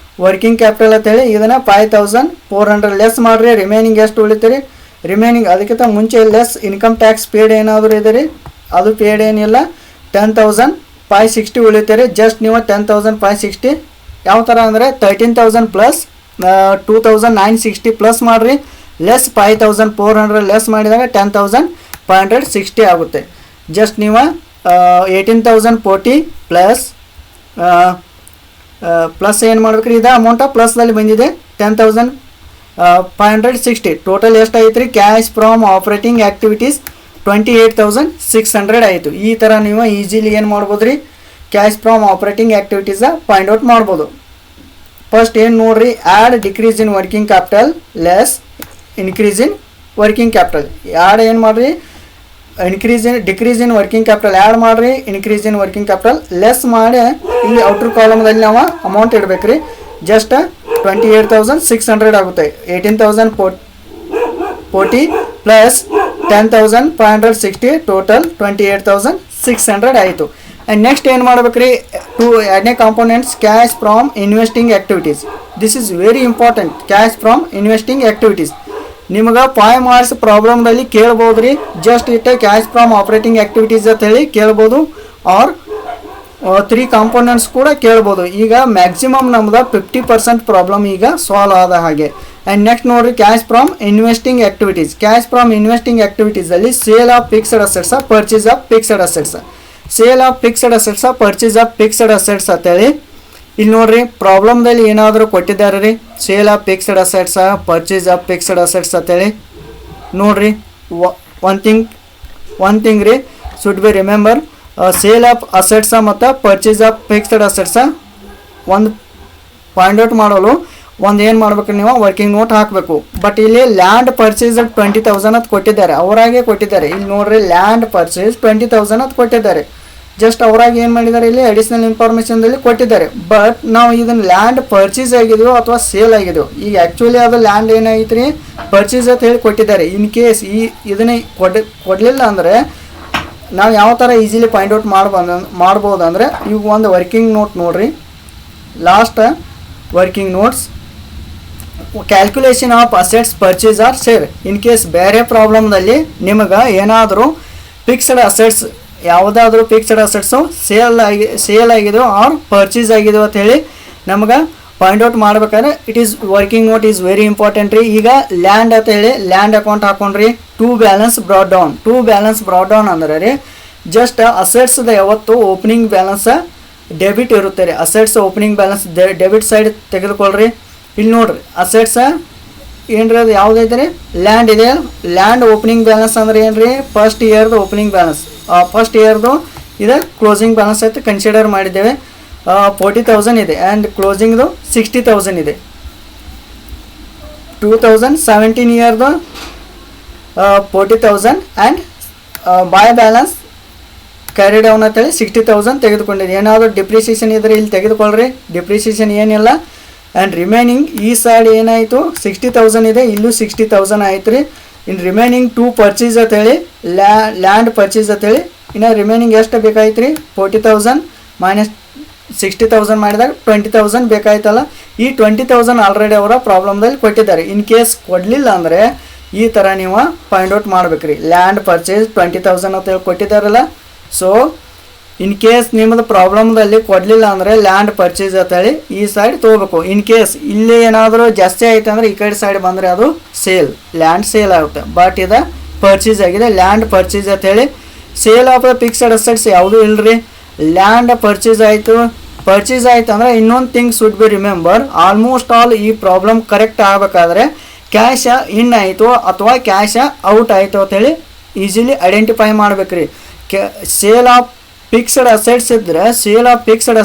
working capital ಅಂತೇಳಿ ಇದನ್ನು 5,400 ಲೆಸ್ ಮಾಡಿರಿ. ರಿಮೈನಿಂಗ್ ಎಷ್ಟು ಉಳಿತೀರಿ, ರಿಮೈನಿಂಗ್ ಅದಕ್ಕಿಂತ ಮುಂಚೆ ಲೆಸ್ ಇನ್ಕಮ್ ಟ್ಯಾಕ್ಸ್ ಪೇಡ್ ಏನಾದರೂ ಇದೆ ರೀ, ಅದು ಪೇಡ್ ಏನಿಲ್ಲ. 10,560 ಉಳಿತೀರಿ. ಜಸ್ಟ್ ನೀವು 10,560 ಯಾವ ಥರ ಅಂದರೆ 13,000 ಪ್ಲಸ್ 2,960 ಪ್ಲಸ್ ಮಾಡಿರಿ. ಲೆಸ್ 5400 ಲೆಸ್ ಮಾಡಿದಾಗ 10560 ಆಗುತ್ತೆ. ಜಸ್ಟ್ ನೀವು 18,040 ಪ್ಲಸ್ ಏನು ಮಾಡ್ಬೇಕ್ರಿ, ಇದು ಅಮೌಂಟ ಪ್ಲಸ್ದಲ್ಲಿ ಬಂದಿದೆ 10,560. ಟೋಟಲ್ ಎಷ್ಟಾಯ್ತು ರೀ, ಕ್ಯಾಶ್ ಫ್ರಮ್ ಆಪ್ರೇಟಿಂಗ್ ಆ್ಯಕ್ಟಿವಿಟೀಸ್ 28,600 ಆಯಿತು. ಈ ಥರ ನೀವು ಈಸಿಲಿ ಏನು ಮಾಡ್ಬೋದು ರೀ, cash from operating activities find out ಮಾಡ್ಬೋದು. ಫಸ್ಟ್ ಏನು ನೋಡ್ರಿ, add decrease in working capital less increase in working capital. Add ಏನು ಮಾಡಿರಿ, decrease in working capital add ಮಾಡಿರಿ, increase in working capital less ಮಾಡಿ ಇಲ್ಲಿ ಔಟ್ರ್ ಕಾಲಮ್ದಲ್ಲಿ ನಾವು ಅಮೌಂಟ್ ಇಡಬೇಕ್ರಿ. ಜಸ್ಟ್ 28,600 ಆಗುತ್ತೆ. 18,040 ಪ್ಲಸ್ 10,560 ಟೋಟಲ್ 28,600 ಆಯಿತು. ಆ್ಯಂಡ್ ನೆಕ್ಸ್ಟ್ ಏನು ಮಾಡ್ಬೇಕ್ರಿ, ಎರಡನೇ components cash from investing activities. This is very important. Cash from investing activities ನಿಮ್ಗೆ 5 ಮಾರ್ಕ್ಸ್ ಪ್ರಾಬ್ಲಮ್ದಲ್ಲಿ ಕೇಳ್ಬೋದು ರೀ. ಜಸ್ಟ್ ಇಟ್ಟೆ ಕ್ಯಾಶ್ ಫ್ರಾಮ್ ಆಪ್ರೇಟಿಂಗ್ ಆ್ಯಕ್ಟಿವಿಟೀಸ್ ಅಂತ ಹೇಳಿ ಕೇಳ್ಬೋದು, ಆರ್ 3 ಕಾಂಪೋನೆಂಟ್ಸ್ ಕೂಡ ಕೇಳ್ಬೋದು. ಈಗ ಮ್ಯಾಕ್ಸಿಮಮ್ ನಮ್ದು 50% ಪ್ರಾಬ್ಲಮ್ ಈಗ ಸಾಲ್ವ್ ಆದ ಹಾಗೆ. ಆ್ಯಂಡ್ ನೆಕ್ಸ್ಟ್ ನೋಡಿರಿ, cash from investing activities. Cash from investing ಆ್ಯಕ್ಟಿವಿಟೀಸಲ್ಲಿ sale of fixed assets, purchase of fixed assets. Sale of fixed assets, purchase of fixed assets ಅಂತೇಳಿ ಇಲ್ಲಿ ನೋಡ್ರಿ ಪ್ರಾಬ್ಲಮ್ದಲ್ಲಿ ಏನಾದರೂ ಕೊಟ್ಟಿದ್ದಾರೆ ರೀ, sale of fixed assets, purchase of fixed assets ಅಂತೇಳಿ ನೋಡ್ರಿ. ಒನ್ ಥಿಂಗ್ ರೀ should be remember, sale of assets ಮತ್ತು ಪರ್ಚೇಸ್ ಆಫ್ ಫಿಕ್ಸ್ಡ್ ಅಸೆಟ್ಸ ಒಂದು ಫೈಂಡ್ ಔಟ್ ಮಾಡಲು ಒಂದು ಏನು ಮಾಡ್ಬೇಕು, ನೀವು ವರ್ಕಿಂಗ್ ನೋಟ್ ಹಾಕಬೇಕು. ಬಟ್ ಇಲ್ಲಿ ಲ್ಯಾಂಡ್ ಪರ್ಚೇಸ್ 20,000 ಅಂತ ಕೊಟ್ಟಿದ್ದಾರೆ, ಅವರಾಗೆ ಕೊಟ್ಟಿದ್ದಾರೆ. ಇಲ್ಲಿ ನೋಡ್ರಿ ಲ್ಯಾಂಡ್ ಪರ್ಚೇಸ್ 20,000 ಅಂತ ಕೊಟ್ಟಿದ್ದಾರೆ. ಜಸ್ಟ್ ಅವರಾಗಿ ಏನು ಮಾಡಿದ್ದಾರೆ, ಇಲ್ಲಿ ಅಡಿಷ್ನಲ್ ಇನ್ಫಾರ್ಮೇಷನ್ದಲ್ಲಿ ಕೊಟ್ಟಿದ್ದಾರೆ. ಬಟ್ ನಾವು ಇದನ್ನು ಲ್ಯಾಂಡ್ ಪರ್ಚೇಸ್ ಆಗಿದೆಯೋ ಅಥವಾ ಸೇಲ್ ಆಗಿದೆಯೋ, ಈಗ ಆ್ಯಕ್ಚುಲಿ ಅದು ಲ್ಯಾಂಡ್ ಏನಾಗಿತ್ತು ರೀ, ಪರ್ಚೇಸ್ ಅಂತ ಹೇಳಿ ಕೊಟ್ಟಿದ್ದಾರೆ. ಇನ್ ಕೇಸ್ ಇದನ್ನೇ ಕೊಡಲಿಲ್ಲ ಅಂದರೆ ನಾವು ಯಾವ ಥರ ಈಸಿಲಿ ಫೈಂಡ್ ಔಟ್ ಮಾಡ್ಬೋದು ಅಂದರೆ, ಈಗ ಒಂದು ವರ್ಕಿಂಗ್ ನೋಟ್ ನೋಡ್ರಿ, last working notes calculation of assets purchase or sale. In case ಬೇರೆ ಪ್ರಾಬ್ಲಮ್ದಲ್ಲಿ ನಿಮಗೆ ಏನಾದರೂ ಫಿಕ್ಸ್ಡ್ ಅಸೆಟ್ಸ್, ಯಾವುದಾದ್ರೂ ಫಿಕ್ಸ್ಡ್ ಅಸೆಟ್ಸು ಸೇಲ್ ಆಗಿದೆಯೋ ಆರ್ ಪರ್ಚೇಸ್ ಆಗಿದೆಯೋ ಅಂತ ಹೇಳಿ ನಮ್ಗೆ ಫೈಂಡ್ ಔಟ್ ಮಾಡ್ಬೇಕಾದ್ರೆ it is working note is very important ರೀ. ಈಗ ಲ್ಯಾಂಡ್ ಅಂತ ಹೇಳಿ ಲ್ಯಾಂಡ್ ಅಕೌಂಟ್ ಹಾಕೊಂಡ್ರಿ, ಟು ಬ್ಯಾಲೆನ್ಸ್ ಬ್ರಾಡ್ ಡೌನ್ ಅಂದ್ರೆ ರೀ, ಜಸ್ಟ್ ಅಸೆಟ್ಸ್ದ ಯಾವತ್ತು ಓಪನಿಂಗ್ ಬ್ಯಾಲೆನ್ಸ್ ಡೆಬಿಟ್ ಇರುತ್ತೆ ರೀ. Assets opening balance debit side ತೆಗೆದುಕೊಳ್ರಿ. ಇಲ್ಲಿ ನೋಡ್ರಿ ಅಸೆಟ್ಸ ಏನ್ರಿ, ಅದು ಯಾವುದೈತೆ ರೀ, ಲ್ಯಾಂಡ್ ಇದೆ. ಲ್ಯಾಂಡ್ ಓಪನಿಂಗ್ ಬ್ಯಾಲೆನ್ಸ್ ಅಂದ್ರೆ ಏನ್ರಿ, ಫಸ್ಟ್ ಇಯರ್ದು ಓಪನಿಂಗ್ ಬ್ಯಾಲೆನ್ಸ್, ಫಸ್ಟ್ ಇಯರ್ದು ಇದು ಕ್ಲೋಸಿಂಗ್ ಬ್ಯಾಲೆನ್ಸ್ ಆಯ್ತು ಕನ್ಸಿಡರ್ ಮಾಡಿದ್ದೇವೆ. 40,000 ಇದೆ ಆ್ಯಂಡ್ ಕ್ಲೋಸಿಂಗ್ದು 60,000 ಇದೆ. 2017 ಇಯರ್ದು 40,000 and by balance carry down ಅಂತೇಳಿ 60,000 ತೆಗೆದುಕೊಂಡಿದೆ. ಏನಾದರೂ ಡಿಪ್ರಿಸಿಯೇಷನ್ ಇದ್ರೆ ಇಲ್ಲಿ ತೆಗೆದುಕೊಳ್ಳ್ರಿ, ಡಿಪ್ರಿಸಿಯೇಷನ್ ಏನಿಲ್ಲ. ಆ್ಯಂಡ್ ರಿಮೈನಿಂಗ್ ಈ ಸೈಡ್ ಏನಾಯಿತು 60,000 ಇದೆ, ಇಲ್ಲೂ 60,000 ಆಯ್ತು ರೀ. ಇನ್ನು ರಿಮೈನಿಂಗ್ ಟು ಪರ್ಚೇಸ್ ಅಂತೇಳಿ ಲ್ಯಾಂಡ್ ಪರ್ಚೇಸ್ ಅಂತೇಳಿ ಇನ್ನು ರಿಮೈನಿಂಗ್ ಎಷ್ಟು ಬೇಕಾಯ್ತು ರೀ, 40,000 ಮೈನಸ್ 60,000 ಮಾಡಿದಾಗ 20,000 ಬೇಕಾಯ್ತಲ್ಲ. ಈ 20,000 ಆಲ್ರೆಡಿ ಅವರ ಪ್ರಾಬ್ಲಮ್ದಲ್ಲಿ ಕೊಟ್ಟಿದ್ದಾರೆ. ಇನ್ ಕೇಸ್ ಕೊಡಲಿಲ್ಲ ಅಂದರೆ ಈ ಥರ ನೀವು ಫೈಂಡ್ ಔಟ್ ಮಾಡ್ಬೇಕ್ರಿ. ಲ್ಯಾಂಡ್ ಪರ್ಚೇಸ್ 20,000 ಅಂತ ಹೇಳಿ ಕೊಟ್ಟಿದ್ದಾರಲ್ಲ, ಸೊ ಇನ್ ಕೇಸ್ ನಿಮ್ಮದು ಪ್ರಾಬ್ಲಮ್ದಲ್ಲಿ ಕೊಡಲಿಲ್ಲ ಅಂದರೆ ಲ್ಯಾಂಡ್ ಪರ್ಚೇಸ್ ಅಂತೇಳಿ ಈ ಸೈಡ್ ತೊಗೋಬೇಕು. ಇನ್ ಕೇಸ್ ಇಲ್ಲಿ ಏನಾದರೂ ಜಾಸ್ತಿ ಆಯಿತು ಅಂದರೆ ಈ ಕಡೆ ಸೈಡ್ ಬಂದರೆ ಅದು ಸೇಲ್, ಲ್ಯಾಂಡ್ ಸೇಲ್ ಆಗುತ್ತೆ. ಬಟ್ ಇದು ಪರ್ಚೇಸ್ ಆಗಿದೆ, ಲ್ಯಾಂಡ್ ಪರ್ಚೇಸ್ ಅಂತೇಳಿ. Sale of the fixed assets ಯಾವುದೂ ಇಲ್ಲರಿ, ಲ್ಯಾಂಡ್ ಪರ್ಚೇಸ್ ಆಯಿತು ಅಂದರೆ ಇನ್ನೊಂದು thing should be remember, almost all ಈ ಪ್ರಾಬ್ಲಮ್ ಕರೆಕ್ಟ್ ಆಗಬೇಕಾದ್ರೆ ಕ್ಯಾಶ ಇನ್ ಆಯಿತು ಅಥವಾ ಕ್ಯಾಶ ಔಟ್ ಆಯಿತು ಅಂತೇಳಿ ಈಸಿಲಿ ಐಡೆಂಟಿಫೈ ಮಾಡ್ಬೇಕ್ರಿ. ಸೇಲ್ ಆಫ್ ಫಿಕ್ಸ್ಡ್ ಅಸೆಟ್ಸ್ ಇದ್ದರೆ ಸೇಲ್ ಆಫ್ ಫಿಕ್ಸ್ಡ್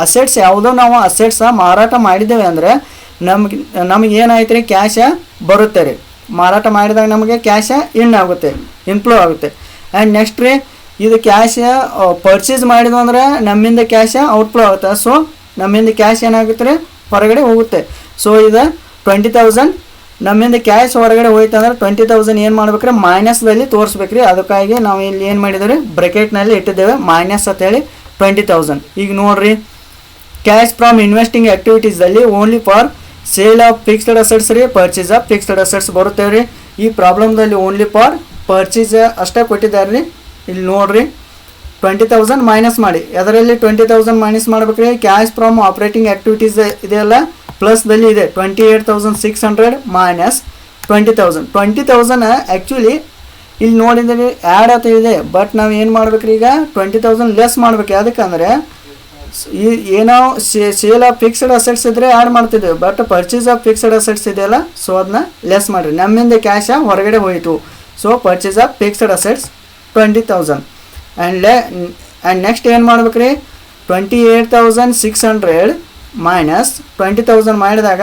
ಅಸೆಟ್ಸ್ ಯಾವುದೋ ನಾವು ಅಸೆಟ್ಸ ಮಾರಾಟ ಮಾಡಿದ್ದೇವೆ ಅಂದರೆ ನಮಗೆ ಏನಾಯ್ತು ರೀ, ಕ್ಯಾಶ ಬರುತ್ತೆ ರೀ. ಮಾರಾಟ ಮಾಡಿದಾಗ ನಮಗೆ ಕ್ಯಾಶ ಇನ್ಫ್ಲೋ ಆಗುತ್ತೆ. ಆ್ಯಂಡ್ ನೆಕ್ಸ್ಟ್ ರೀ, ಇದು ಕ್ಯಾಶ ಪರ್ಚೇಸ್ ಮಾಡಿದ್ವು ಅಂದರೆ ನಮ್ಮಿಂದ ಕ್ಯಾಶ ಔಟ್ಫ್ಲೋ ಆಗುತ್ತೆ. ಸೊ ನಮ್ಮಿಂದ ಕ್ಯಾಶ್ ಏನಾಗುತ್ತೆ ರೀ, ಹೊರಗಡೆ ಹೋಗುತ್ತೆ. ಸೊ ಇದು 20,000 ನಮ್ಮಿಂದ ಕ್ಯಾಶ್ ಹೊರಗಡೆ ಹೋಯ್ತು ಅಂದ್ರೆ 20,000 ಏನು ಮಾಡ್ಬೇಕ್ರಿ, ಮೈನಸ್ದಲ್ಲಿ ತೋರಿಸ್ಬೇಕ್ರಿ. ಅದಕ್ಕಾಗಿ ನಾವು ಇಲ್ಲಿ ಏನು ಮಾಡಿದ್ದೇವೆ, ಬ್ರೆಕೆಟ್ನಲ್ಲಿ ಇಟ್ಟಿದ್ದೇವೆ ಮೈನಸ್ ಅಂತೇಳಿ 20,000. ಈಗ ನೋಡಿರಿ, ಕ್ಯಾಶ್ ಫ್ರಮ್ ಇನ್ವೆಸ್ಟಿಂಗ್ ಆ್ಯಕ್ಟಿವಿಟೀಸಲ್ಲಿ only for sale of fixed assets ರೀ, ಪರ್ಚೇಸ್ ಆಫ್ ಫಿಕ್ಸ್ಡ್ ಅಸೆಟ್ಸ್ ಬರುತ್ತೇವೆ ರೀ. ಈ ಪ್ರಾಬ್ಲಮ್ದಲ್ಲಿ ಓನ್ಲಿ ಫಾರ್ ಪರ್ಚೇಸ್ ಅಷ್ಟೇ ಕೊಟ್ಟಿದ್ದಾರೆ ರೀ. ಇಲ್ಲಿ ನೋಡಿರಿ 20,000 ಮೈನಸ್ ಮಾಡಿ, ಅದರಲ್ಲಿ 20,000 ಮೈನಸ್ ಮಾಡ್ಬೇಕ್ರಿ. ಕ್ಯಾಶ್ ಫ್ರಮ್ ಆಪ್ರೇಟಿಂಗ್ ಆ್ಯಕ್ಟಿವಿಟೀಸ್ ಇದೆಯಲ್ಲ ಪ್ಲಸ್ದಲ್ಲಿ ಇದೆ 28,600 ಮೈನಸ್ 20,000 ಆ್ಯಕ್ಚುಲಿ ಇಲ್ಲಿ ನೋಡಿದರೆ ಆ್ಯಡ್ ಅಂತ ಇದೆ, ಬಟ್ ನಾವು ಏನು ಮಾಡ್ಬೇಕ್ರಿ ಈಗ 20,000 ಲೆಸ್ ಮಾಡ್ಬೇಕು. ಯಾಕಂದರೆ ಏನೋ ಸೇಲ್ ಆಫ್ ಫಿಕ್ಸ್ಡ್ ಅಸೆಟ್ಸ್ ಇದ್ದರೆ ಆ್ಯಡ್ ಮಾಡ್ತಿದ್ದೇವೆ, but purchase of fixed assets ಇದೆಯಲ್ಲ, ಸೊ ಅದನ್ನ ಲೆಸ್ ಮಾಡಿರಿ. ನಮ್ಮಿಂದ ಕ್ಯಾಶ ಹೊರಗಡೆ ಹೋಯಿತು, so purchase of fixed assets 20,000. And next ಏನು ಮಾಡ್ಬೇಕ್ರಿ, 28,600 ಮೈನಸ್ 20,000 ಮಾಡಿದಾಗ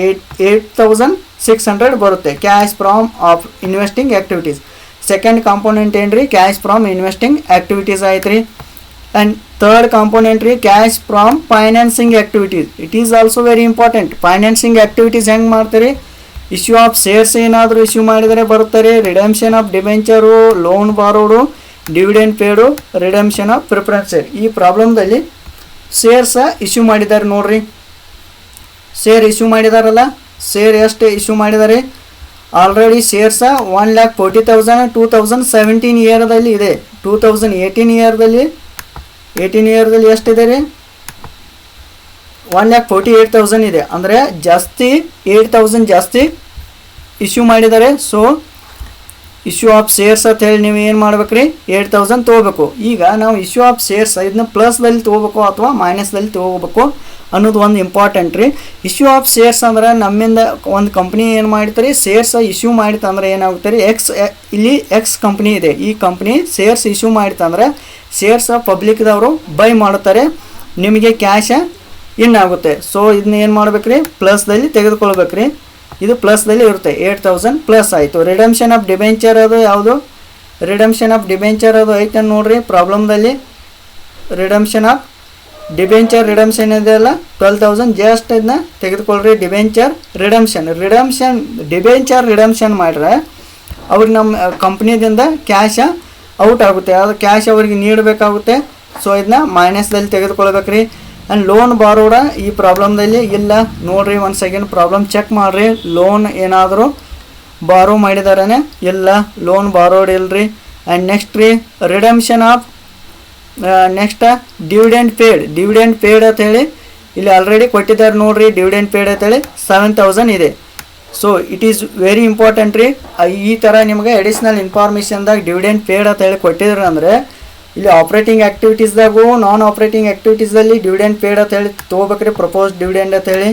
8,600 ಬರುತ್ತೆ cash from of investing activities. Second component ಏನು ರೀ, ಕ್ಯಾಶ್ ಫ್ರಾಮ್ ಇನ್ವೆಸ್ಟಿಂಗ್ ಆ್ಯಕ್ಟಿವಿಟೀಸ್ ಆಯ್ತು ರೀ. ಆ್ಯಂಡ್ ಥರ್ಡ್ ಕಾಂಪೋನೆಂಟ್ ರೀ, cash from financing activities. It is also very important. Financing activities ಹೆಂಗೆ ಮಾಡ್ತೀರಿ, ಇಶ್ಯೂ ಆಫ್ ಶೇರ್ಸ್ ಏನಾದರೂ ಇಶ್ಯೂ ಮಾಡಿದರೆ ಬರುತ್ತಾರೆ, redemption of debenture, loan borrowed, dividend paid, redemption of preference share. ಈ ಪ್ರಾಬ್ಲಮ್ದಲ್ಲಿ ಶೇರ್ಸ ಇಶ್ಯೂ ಮಾಡಿದ್ದಾರೆ ನೋಡ್ರಿ. ಶೇರ್ ಇಶ್ಯೂ ಮಾಡಿದಾರಲ್ಲ, ಶೇರ್ ಎಷ್ಟು ಇಶ್ಯೂ ಮಾಡಿದ್ದಾರೆ, ಆಲ್ರೆಡಿ ಶೇರ್ಸ 1,40,000 2017 ಇಯರ್ದಲ್ಲಿ ಇದೆ. 2018 ಇಯರ್ದಲ್ಲಿ ಎಷ್ಟಿದೆ ರೀ, 1,48,000 ಇದೆ. ಅಂದರೆ ಜಾಸ್ತಿ 8,000 ಜಾಸ್ತಿ ಇಶ್ಯೂ ಮಾಡಿದ್ದಾರೆ. ಸೊ ಇಶ್ಯೂ ಆಫ್ ಶೇರ್ಸ್ ಅಂತ ಹೇಳಿ ನೀವು ಏನು ಮಾಡ್ಬೇಕ್ರಿ, 8,000 ತೊಗೋಬೇಕು. ಈಗ ನಾವು ಇಶ್ಯೂ ಆಫ್ ಶೇರ್ಸ್ ಇದನ್ನ ಪ್ಲಸ್ದಲ್ಲಿ ತೊಗೋಬೇಕು ಅಥವಾ ಮೈನಸ್ದಲ್ಲಿ ತೊಗೋಬೇಕು ಅನ್ನೋದು ಒಂದು ಇಂಪಾರ್ಟೆಂಟ್ ರೀ. ಇಶ್ಯೂ ಆಫ್ ಶೇರ್ಸ್ ಅಂದ್ರೆ ನಮ್ಮಿಂದ ಒಂದು ಕಂಪ್ನಿ ಏನು ಮಾಡ್ತಾರೆ, ಶೇರ್ಸ್ ಇಶ್ಯೂ ಮಾಡಿತಂದ್ರೆ ಏನಾಗುತ್ತೆ ರೀ, ಇಲ್ಲಿ ಎಕ್ಸ್ ಕಂಪ್ನಿ ಇದೆ, ಈ ಕಂಪ್ನಿ ಶೇರ್ಸ್ ಇಶ್ಯೂ ಮಾಡಿತಂದ್ರೆ ಶೇರ್ಸ್ ಪಬ್ಲಿಕ್ದವರು ಬೈ ಮಾಡುತ್ತಾರೆ, ನಿಮಗೆ ಕ್ಯಾಶ ಇನ್ನಾಗುತ್ತೆ. ಸೊ ಇದನ್ನ ಏನು ಮಾಡ್ಬೇಕ್ರಿ, ಪ್ಲಸ್ದಲ್ಲಿ ತೆಗೆದುಕೊಳ್ಬೇಕ್ರಿ. ಇದು ಪ್ಲಸ್ದಲ್ಲಿ ಇರುತ್ತೆ, 8,000 ಪ್ಲಸ್ ಆಯಿತು. ರಿಡೆಂಪ್ಷನ್ ಆಫ್ ಡಿಬೆಂಚರ್ ಅದು ಯಾವುದು, ರಿಡೆಂಪ್ಷನ್ ಆಫ್ ಡಿಬೆಂಚರ್ ಅದು ಐತೆ ನೋಡ್ರಿ ಪ್ರಾಬ್ಲಮ್ದಲ್ಲಿ. ರಿಡೆಂಪ್ಷನ್ ಆಫ್ ಡಿಬೆಂಚರ್ ರಿಡೆಂಪ್ಷನ್ ಇದೆಯಲ್ಲ 12,000 ಜಸ್ಟ್ ಇದನ್ನ ತೆಗೆದುಕೊಳ್ಳ್ರಿ. ಡಿಬೆಂಚರ್ ಡಿಬೆಂಚರ್ ರಿಡೆಂಪ್ಷನ್ ಮಾಡಿದ್ರೆ ಅವ್ರಿಗೆ ನಮ್ಮ ಕಂಪ್ನಿದಿಂದ ಕ್ಯಾಶ ಔಟ್ ಆಗುತ್ತೆ, ಅದು ಕ್ಯಾಶ್ ಅವ್ರಿಗೆ ನೀಡಬೇಕಾಗುತ್ತೆ. ಸೊ ಇದನ್ನ ಮೈನಸ್ದಲ್ಲಿ ತೆಗೆದುಕೊಳ್ಬೇಕ್ರಿ. ಆ್ಯಂಡ್ ಲೋನ್ ಬಾರೋಡ ಈ ಪ್ರಾಬ್ಲಮ್ದಲ್ಲಿ ಇಲ್ಲ ನೋಡ್ರಿ. ಒಂದು ಸೆಕೆಂಡ್ ಪ್ರಾಬ್ಲಮ್ ಚೆಕ್ ಮಾಡಿರಿ, ಲೋನ್ ಏನಾದರೂ ಬಾರೋ ಮಾಡಿದಾರೇ ಇಲ್ಲ, ಲೋನ್ ಬಾರೋಡ್ ಇಲ್ರಿ. ಆ್ಯಂಡ್ ನೆಕ್ಸ್ಟ್ ರೀ redemption of next dividend paid ಅಂತೇಳಿ ಇಲ್ಲಿ ಆಲ್ರೆಡಿ ಕೊಟ್ಟಿದ್ದಾರೆ ನೋಡ್ರಿ. ಡಿವಿಡೆಂಡ್ ಪೇಡ್ ಅಂತೇಳಿ 7,000 ಇದೆ. So it is very important ರೀ. ಈ ಥರ ನಿಮಗೆ ಅಡಿಷ್ನಲ್ ಇನ್ಫಾರ್ಮೇಷನ್ದಾಗ ಡಿವಿಡೆಂಡ್ ಪೇಡ್ ಅಂತ ಹೇಳಿ ಕೊಟ್ಟಿದ್ರು ಅಂದರೆ ಇಲ್ಲಿ ಆಪ್ರೇಟಿಂಗ್ ಆ್ಯಕ್ಟಿವಿಟೀಸ್ದಾಗೂ ನಾನ್ ಆಪ್ರೇಟಿಂಗ್ ಆ್ಯಕ್ಟಿವಿಟೀಸಲ್ಲಿ ಡಿವಿಡೆಂಡ್ ಪೇಡ್ ಅಂತ ಹೇಳಿ ತೊಗೋಬೇಕ್ರಿ, ಪ್ರಪೋಸ್ ಡಿವಿಡೆಂಡ್ ಅಂತ ಹೇಳಿ.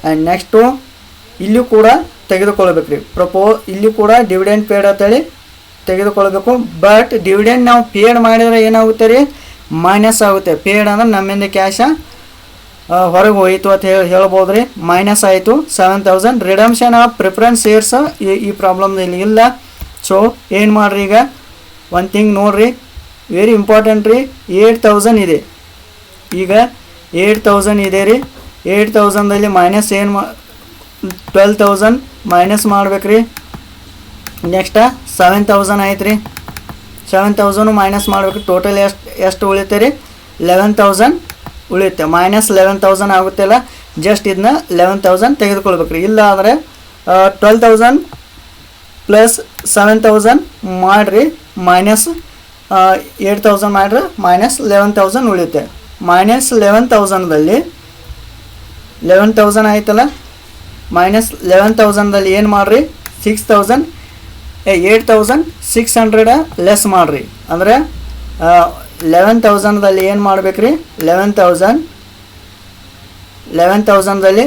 ಆ್ಯಂಡ್ ನೆಕ್ಸ್ಟು ಇಲ್ಲೂ ಕೂಡ ತೆಗೆದುಕೊಳ್ಬೇಕ್ರಿ, ಇಲ್ಲಿ ಕೂಡ ಡಿವಿಡೆಂಡ್ ಪೇಡ್ ಅಂತೇಳಿ ತೆಗೆದುಕೊಳ್ಬೇಕು. ಬಟ್ ಡಿವಿಡೆಂಡ್ ನಾವು ಪೇಡ್ ಮಾಡಿದರೆ ಏನಾಗುತ್ತೆ ರೀ, ಮೈನಸ್ ಆಗುತ್ತೆ. ಪೇಡ್ ಅಂದ್ರೆ ನಮ್ಮಿಂದ ಕ್ಯಾಶ ಹೊರಗೆ ಹೋಯಿತು ಅಂತ ಹೇಳ್ಬೋದು ರೀ, ಮೈನಸ್ ಆಯಿತು 7,000. ರಿಡೆಂಪ್ಷನ್ ಆಫ್ ಪ್ರಿಫರೆನ್ಸ್ ಶೇರ್ಸ್ ಈ ಪ್ರಾಬ್ಲಮ್ದಲ್ಲಿ ಇಲ್ಲ. ಸೊ ಏನು ಮಾಡಿರಿ, ಈಗ ಒಂದು ಥಿಂಗ್ ನೋಡಿರಿ, ವೆರಿ ಇಂಪಾರ್ಟೆಂಟ್ ರೀ, 8,000 ಇದೆ. ಈಗ 8,000 ಇದೆ ರೀ. 8,000ದಲ್ಲಿ ಮೈನಸ್ 12,000 ಮೈನಸ್ ಮಾಡ್ಬೇಕ್ರಿ. ನೆಕ್ಸ್ಟ್ 7,000 ಆಯ್ತು ರೀ. 7,000 ಮೈನಸ್ ಮಾಡ್ಬೇಕು. ಟೋಟಲ್ ಎಷ್ಟು ಉಳಿತೆ ರೀ, 11,000 ಉಳಿಯುತ್ತೆ. ಮೈನಸ್ 11,000 ಆಗುತ್ತಲ್ಲ, ಜಸ್ಟ್ ಇದನ್ನ 11,000 ತೆಗೆದುಕೊಳ್ಬೇಕ್ರಿ. ಇಲ್ಲ ಅಂದರೆ 12,000 ಪ್ಲಸ್ 7,000 ಮಾಡಿರಿ, ಮೈನಸ್ 8,000 ಮಾಡಿದ್ರೆ ಮೈನಸ್ 11,000 ಉಳಿಯುತ್ತೆ. ಮೈನಸ್ 11,000ದಲ್ಲಿ 11,000 ಆಯ್ತಲ್ಲ, ಮೈನಸ್ 11,000ದಲ್ಲಿ ಏನು ಮಾಡಿರಿ, 8,600 ಲೆಸ್ ಮಾಡಿರಿ. ಅಂದರೆ 11,000ದಲ್ಲಿ ಏನು ಮಾಡ್ಬೇಕ್ರಿ, 11,000ದಲ್ಲಿ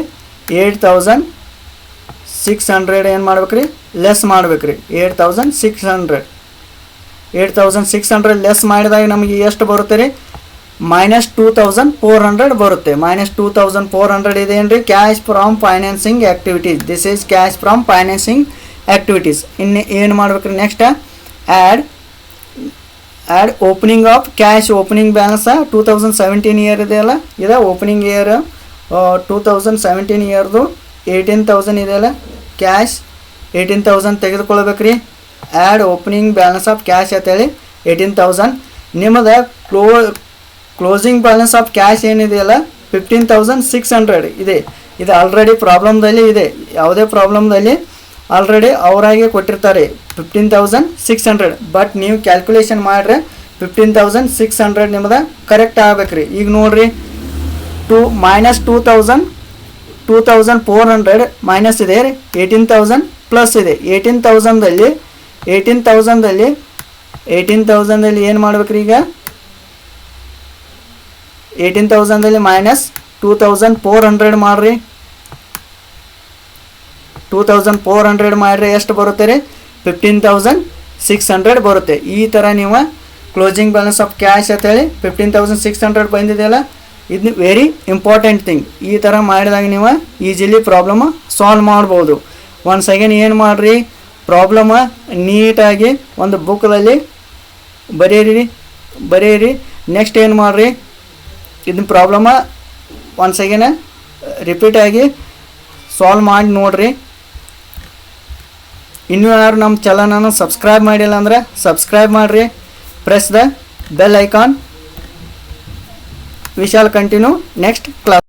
8,600 ಏನು ಮಾಡ್ಬೇಕ್ರಿ, ಲೆಸ್ ಮಾಡ್ಬೇಕ್ರಿ. 8,600 ಲೆಸ್ ಮಾಡಿದಾಗ ನಮಗೆ ಎಷ್ಟು ಬರುತ್ತೆ ರೀ, ಮೈನಸ್ 2,400 ಬರುತ್ತೆ. ಮೈನಸ್ 2,400 ಇದೇನು ರೀ, cash from financing activities. This is cash from financing activities. ಇನ್ನು ಏನು ಮಾಡ್ಬೇಕ್ರಿ, next add opening of cash. Opening balance 2017 year ಇದೆಯಲ್ಲ, ಇದೆ ಓಪನಿಂಗ್ ಇಯರ್ 2017 ಇಯರ್ದು 18,000 ಇದೆಯಲ್ಲ, ಕ್ಯಾಶ್ 18,000 ತೆಗೆದುಕೊಳ್ಬೇಕ್ರಿ. Add opening balance of cash ಅಂತೇಳಿ 18,000. ನಿಮ್ಮದು ಕ್ಲೋಸಿಂಗ್ ಬ್ಯಾಲೆನ್ಸ್ ಆಫ್ ಕ್ಯಾಶ್ ಏನಿದೆಯಲ್ಲ 15,600 ಇದೆ. ಇದು ಆಲ್ರೆಡಿ ಪ್ರಾಬ್ಲಮ್ದಲ್ಲಿ ಇದೆ, ಯಾವುದೇ ಪ್ರಾಬ್ಲಮ್ದಲ್ಲಿ ಆಲ್ರೆಡಿ ಅವರಾಗೆ ಕೊಟ್ಟಿರ್ತಾರೆ 15,600. ಬಟ್ ನೀವು ಕ್ಯಾಲ್ಕುಲೇಷನ್ ಮಾಡಿದ್ರೆ 15,600 ನಿಮ್ಮದು ಕರೆಕ್ಟ್ ಆಗ್ಬೇಕ್ರಿ. ಈಗ ನೋಡಿರಿ, ಮೈನಸ್ 2,400 ಮೈನಸ್ ಇದೆ ರೀ, 18,000 ಪ್ಲಸ್ ಇದೆ 18,000ದಲ್ಲಿ 18,000ದಲ್ಲಿ ಏನು ಮಾಡ್ಬೇಕ್ರಿ ಈಗ 18,000ದಲ್ಲಿ ಮೈನಸ್ 2,400 ಮಾಡ್ರಿ 2,400 ಮಾಡಿದ್ರೆ ಎಷ್ಟು ಬರುತ್ತೆ ರೀ 15,600 ಬರುತ್ತೆ. ಈ ಥರ ನೀವು ಕ್ಲೋಸಿಂಗ್ ಬ್ಯಾಲೆನ್ಸ್ ಆಫ್ ಕ್ಯಾಶ್ ಅಂತೇಳಿ 15,600 ಬಂದಿದೆಯಲ್ಲ, ಇದು ವೆರಿ ಇಂಪಾರ್ಟೆಂಟ್ ಥಿಂಗ್. ಈ ಥರ ಮಾಡಿದಾಗ ನೀವು ಈಸಿಲಿ ಪ್ರಾಬ್ಲಮ್ ಸಾಲ್ವ್ ಮಾಡ್ಬೋದು. ಒಂದು ಸೆಕೆಂಡ್ ಏನು ಮಾಡಿರಿ, ಪ್ರಾಬ್ಲಮ ನೀಟಾಗಿ ಒಂದು ಬುಕ್ದಲ್ಲಿ ಬರೀರಿ. ನೆಕ್ಸ್ಟ್ ಏನು ಮಾಡಿರಿ, ಇದನ್ನ ಪ್ರಾಬ್ಲಮ ಒಂದು ಸೆಕೆಂಡ್ ರಿಪೀಟಾಗಿ ಸಾಲ್ವ್ ಮಾಡಿ ನೋಡಿರಿ. ಇನ್ನೂ ಯಾರು ನಮ್ಮ ಚಾನಲನ್ನು ಸಬ್ಸ್ಕ್ರೈಬ್ ಮಾಡಿಲ್ಲ ಅಂದರೆ ಸಬ್ಸ್ಕ್ರೈಬ್ ಮಾಡಿರಿ. Press the bell icon. We shall continue next class.